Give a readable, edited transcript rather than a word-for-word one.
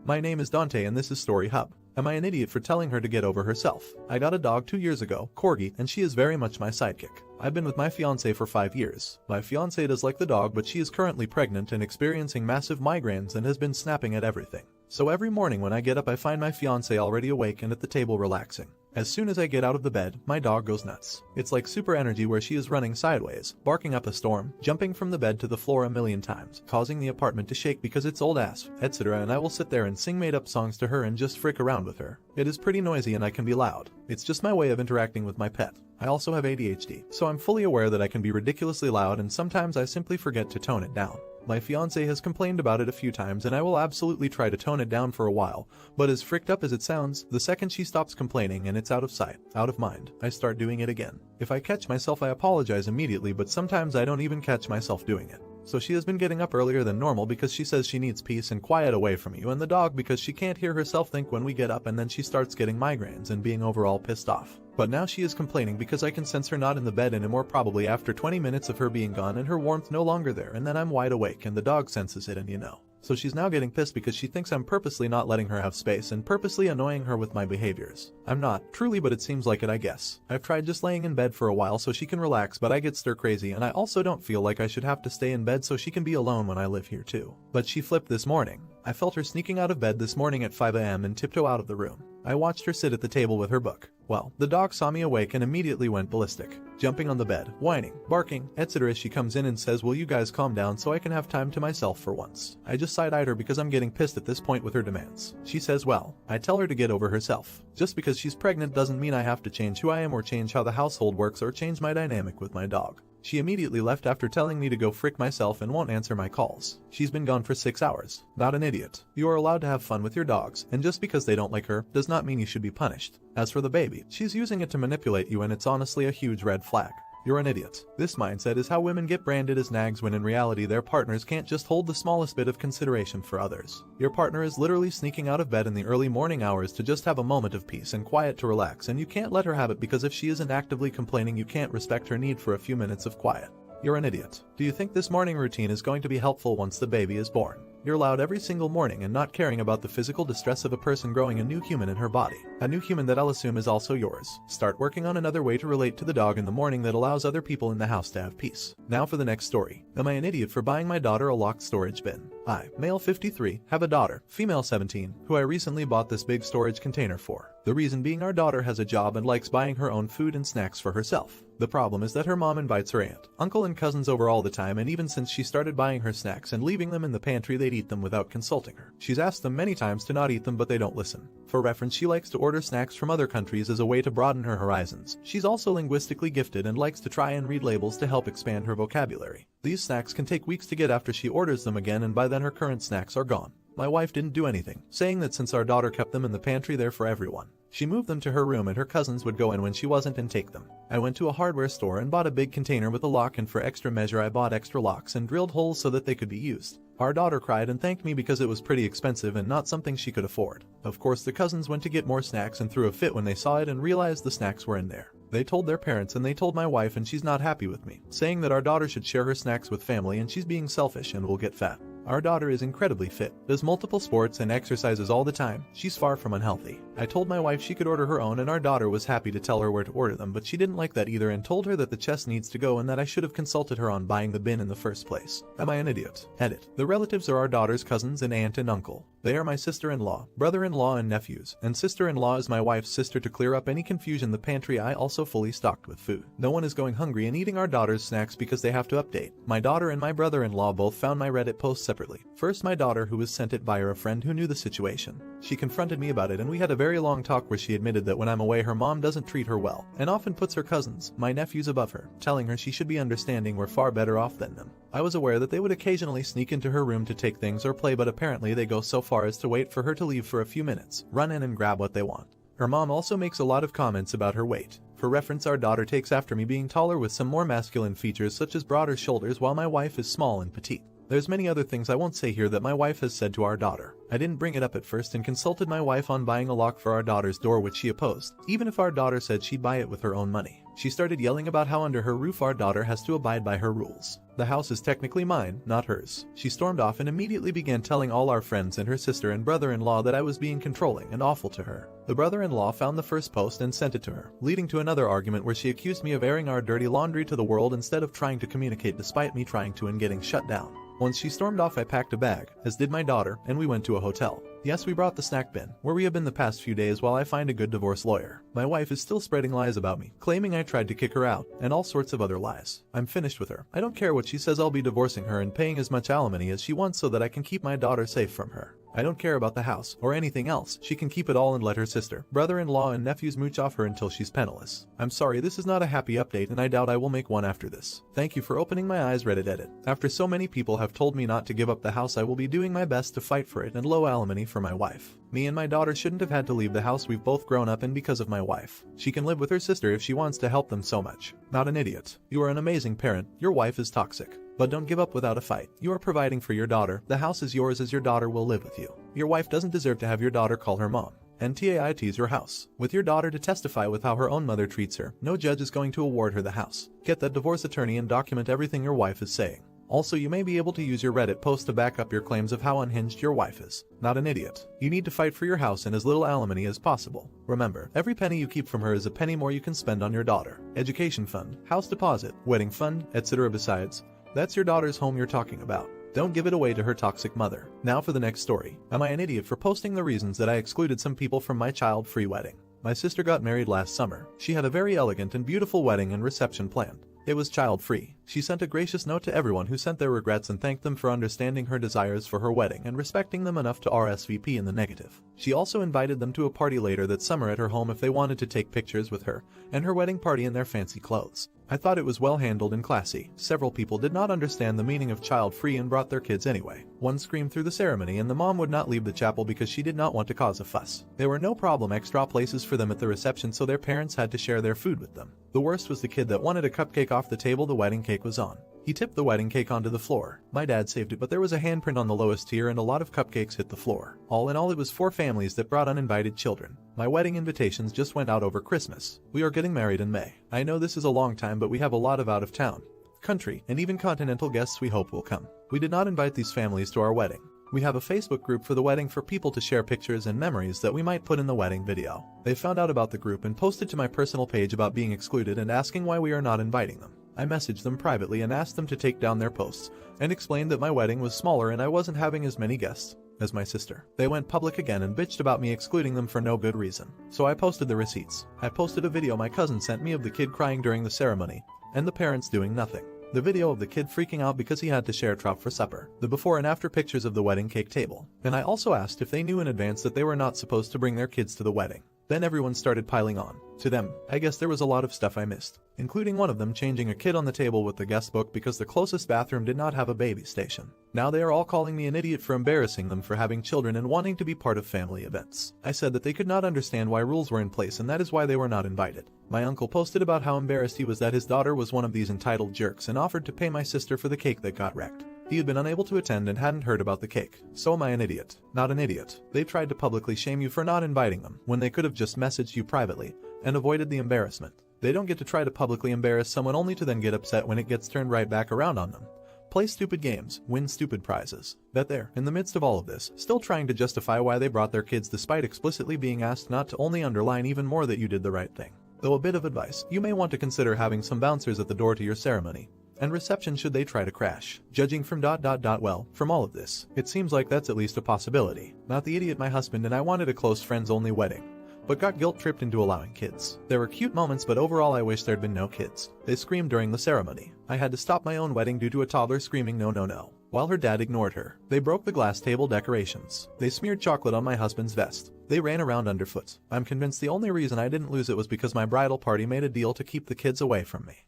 My name is Dante and this is Story Hub. Am I an idiot for telling her to get over herself? I got a dog 2 years ago, Corgi, and she is very much my sidekick. I've been with my fiance for 5 years. My fiance does like the dog, but she is currently pregnant and experiencing massive migraines and has been snapping at everything. So every morning when I get up I find my fiance already awake and at the table relaxing. As soon as I get out of the bed, my dog goes nuts. It's like super energy where she is running sideways, barking up a storm, jumping from the bed to the floor a million times, causing the apartment to shake because it's old ass, etc. And I will sit there and sing made up songs to her and just frick around with her. It is pretty noisy and I can be loud. It's just my way of interacting with my pet. I also have ADHD, so I'm fully aware that I can be ridiculously loud and sometimes I simply forget to tone it down. My fiance has complained about it a few times and I will absolutely try to tone it down for a while, but as fricked up as it sounds, the second she stops complaining and it's out of sight, out of mind, I start doing it again. If I catch myself I apologize immediately, but sometimes I don't even catch myself doing it. So she has been getting up earlier than normal because she says she needs peace and quiet away from you and the dog because she can't hear herself think when we get up, and then she starts getting migraines and being overall pissed off. But now she is complaining because I can sense her not in the bed anymore, probably after 20 minutes of her being gone and her warmth no longer there, and then I'm wide awake and the dog senses it and you know. So she's now getting pissed because she thinks I'm purposely not letting her have space and purposely annoying her with my behaviors. I'm not, truly, but it seems like it, I guess. I've tried just laying in bed for a while so she can relax, but I get stir crazy and I also don't feel like I should have to stay in bed so she can be alone when I live here too. But she flipped this morning. I felt her sneaking out of bed this morning at 5 a.m. and tiptoe out of the room. I watched her sit at the table with her book. Well, the dog saw me awake and immediately went ballistic, jumping on the bed, whining, barking, etc. She comes in and says, "Will you guys calm down so I can have time to myself for once?" I just side-eyed her because I'm getting pissed at this point with her demands. She says, well, I tell her to get over herself. Just because she's pregnant doesn't mean I have to change who I am or change how the household works or change my dynamic with my dog. She immediately left after telling me to go frick myself and won't answer my calls. She's been gone for 6 hours. Not an idiot. You are allowed to have fun with your dogs, and just because they don't like her does not mean you should be punished. As for the baby, she's using it to manipulate you and it's honestly a huge red flag. You're an idiot. This mindset is how women get branded as nags when in reality their partners can't just hold the smallest bit of consideration for others. Your partner is literally sneaking out of bed in the early morning hours to just have a moment of peace and quiet to relax, and you can't let her have it because if she isn't actively complaining you can't respect her need for a few minutes of quiet. You're an idiot. Do you think this morning routine is going to be helpful once the baby is born? You're loud every single morning and not caring about the physical distress of a person growing a new human in her body. A new human that I'll assume is also yours. Start working on another way to relate to the dog in the morning that allows other people in the house to have peace. Now for the next story. Am I an idiot for buying my daughter a locked storage bin? I, male 53, have a daughter, female 17, who I recently bought this big storage container for. The reason being our daughter has a job and likes buying her own food and snacks for herself. The problem is that her mom invites her aunt, uncle and cousins over all the time, and even since she started buying her snacks and leaving them in the pantry they'd eat them without consulting her. She's asked them many times to not eat them but they don't listen. For reference, she likes to order snacks from other countries as a way to broaden her horizons. She's also linguistically gifted and likes to try and read labels to help expand her vocabulary. These snacks can take weeks to get after she orders them again, and by then her current snacks are gone. My wife didn't do anything, saying that since our daughter kept them in the pantry there for everyone, she moved them to her room and her cousins would go in when she wasn't and take them. I went to a hardware store and bought a big container with a lock, and for extra measure I bought extra locks and drilled holes so that they could be used. Our daughter cried and thanked me because it was pretty expensive and not something she could afford. Of course the cousins went to get more snacks and threw a fit when they saw it and realized the snacks were in there. They told their parents and they told my wife, and she's not happy with me, saying that our daughter should share her snacks with family and she's being selfish and will get fat. Our daughter is incredibly fit, does multiple sports and exercises all the time. She's far from unhealthy. I told my wife she could order her own and our daughter was happy to tell her where to order them, but she didn't like that either and told her that the chest needs to go and that I should have consulted her on buying the bin in the first place. Am I an idiot? Edit. The relatives are our daughter's cousins and aunt and uncle. They are my sister-in-law, brother-in-law and nephews, and sister-in-law is my wife's sister. To clear up any confusion, the pantry I also fully stocked with food. No one is going hungry and eating our daughter's snacks because they have to update. My daughter and my brother-in-law both found my Reddit post separately. First my daughter, who was sent it via a friend who knew the situation. She confronted me about it and we had a very long talk where she admitted that when I'm away her mom doesn't treat her well and often puts her cousins, my nephews, above her, telling her she should be understanding we're far better off than them. I was aware that they would occasionally sneak into her room to take things or play, but apparently they go so far as to wait for her to leave for a few minutes, run in and grab what they want. Her mom also makes a lot of comments about her weight. For reference, our daughter takes after me, being taller with some more masculine features such as broader shoulders, while my wife is small and petite. There's many other things I won't say here that my wife has said to our daughter. I didn't bring it up at first and consulted my wife on buying a lock for our daughter's door, which she opposed, even if our daughter said she'd buy it with her own money. She started yelling about how under her roof our daughter has to abide by her rules. The house is technically mine, not hers. She stormed off and immediately began telling all our friends and her sister and brother-in-law that I was being controlling and awful to her. The brother-in-law found the first post and sent it to her, leading to another argument where she accused me of airing our dirty laundry to the world instead of trying to communicate despite me trying to and getting shut down. Once she stormed off, I packed a bag, as did my daughter, and we went to a hotel. Yes, we brought the snack bin, where we have been the past few days while I find a good divorce lawyer. My wife is still spreading lies about me, claiming I tried to kick her out, and all sorts of other lies. I'm finished with her. I don't care what she says. I'll be divorcing her and paying as much alimony as she wants so that I can keep my daughter safe from her. I don't care about the house or anything else. She can keep it all and let her sister, brother-in-law and nephews mooch off her until she's penniless. I'm sorry, this is not a happy update and I doubt I will make one after this. Thank you for opening my eyes, Reddit edit. After so many people have told me not to give up the house, I will be doing my best to fight for it and low alimony for my wife. Me and my daughter shouldn't have had to leave the house we've both grown up in because of my wife. She can live with her sister if she wants to help them so much. Not an idiot. You are an amazing parent. Your wife is toxic. But don't give up without a fight. You are providing for your daughter. The house is yours as your daughter will live with you. Your wife doesn't deserve to have your daughter call her mom. And TAIT's your house. With your daughter to testify with how her own mother treats her, no judge is going to award her the house. Get that divorce attorney and document everything your wife is saying. Also, you may be able to use your Reddit post to back up your claims of how unhinged your wife is. Not an idiot. You need to fight for your house and as little alimony as possible. Remember, every penny you keep from her is a penny more you can spend on your daughter. Education fund, house deposit, wedding fund, etc. Besides, that's your daughter's home you're talking about. Don't give it away to her toxic mother. Now for the next story. Am I an idiot for posting the reasons that I excluded some people from my child-free wedding? My sister got married last summer. She had a very elegant and beautiful wedding and reception planned. It was child-free. She sent a gracious note to everyone who sent their regrets and thanked them for understanding her desires for her wedding and respecting them enough to RSVP in the negative. She also invited them to a party later that summer at her home if they wanted to take pictures with her and her wedding party in their fancy clothes. I thought it was well handled and classy. Several people did not understand the meaning of child-free and brought their kids anyway. One screamed through the ceremony and the mom would not leave the chapel because she did not want to cause a fuss. There were no problem extra places for them at the reception, so their parents had to share their food with them. The worst was the kid that wanted a cupcake off the table the wedding cake was on. He tipped the wedding cake onto the floor. My dad saved it, but there was a handprint on the lowest tier and a lot of cupcakes hit the floor. All in all, it was 4 families that brought uninvited children. My wedding invitations just went out over Christmas. We are getting married in May. I know this is a long time, but we have a lot of out-of-town, country, and even continental guests we hope will come. We did not invite these families to our wedding. We have a Facebook group for the wedding for people to share pictures and memories that we might put in the wedding video. They found out about the group and posted to my personal page about being excluded and asking why we are not inviting them. I messaged them privately and asked them to take down their posts and explained that my wedding was smaller and I wasn't having as many guests as my sister. They went public again and bitched about me excluding them for no good reason. So I posted the receipts. I posted a video my cousin sent me of the kid crying during the ceremony and the parents doing nothing. The video of the kid freaking out because he had to share trop for supper. The before and after pictures of the wedding cake table. And I also asked if they knew in advance that they were not supposed to bring their kids to the wedding. Then everyone started piling on. To them, I guess there was a lot of stuff I missed, including one of them changing a kid on the table with the guest book because the closest bathroom did not have a baby station. Now they are all calling me an idiot for embarrassing them for having children and wanting to be part of family events. I said that they could not understand why rules were in place and that is why they were not invited. My uncle posted about how embarrassed he was that his daughter was one of these entitled jerks and offered to pay my sister for the cake that got wrecked. He had been unable to attend and hadn't heard about the cake. So am I an idiot? Not an idiot. They tried to publicly shame you for not inviting them, when they could have just messaged you privately and avoided the embarrassment. They don't get to try to publicly embarrass someone only to then get upset when it gets turned right back around on them. Play stupid games, win stupid prizes. Bet they're, in the midst of all of this, still trying to justify why they brought their kids despite explicitly being asked not to, only underline even more that you did the right thing. Though a bit of advice, you may want to consider having some bouncers at the door to your ceremony and reception should they try to crash. Judging from well, from all of this, it seems like that's at least a possibility. Not the idiot my husband and I wanted a close friends only wedding, but got guilt-tripped into allowing kids. There were cute moments, but overall I wish there'd been no kids. They screamed during the ceremony. I had to stop my own wedding due to a toddler screaming no no no, while her dad ignored her. They broke the glass table decorations. They smeared chocolate on my husband's vest. They ran around underfoot. I'm convinced the only reason I didn't lose it was because my bridal party made a deal to keep the kids away from me.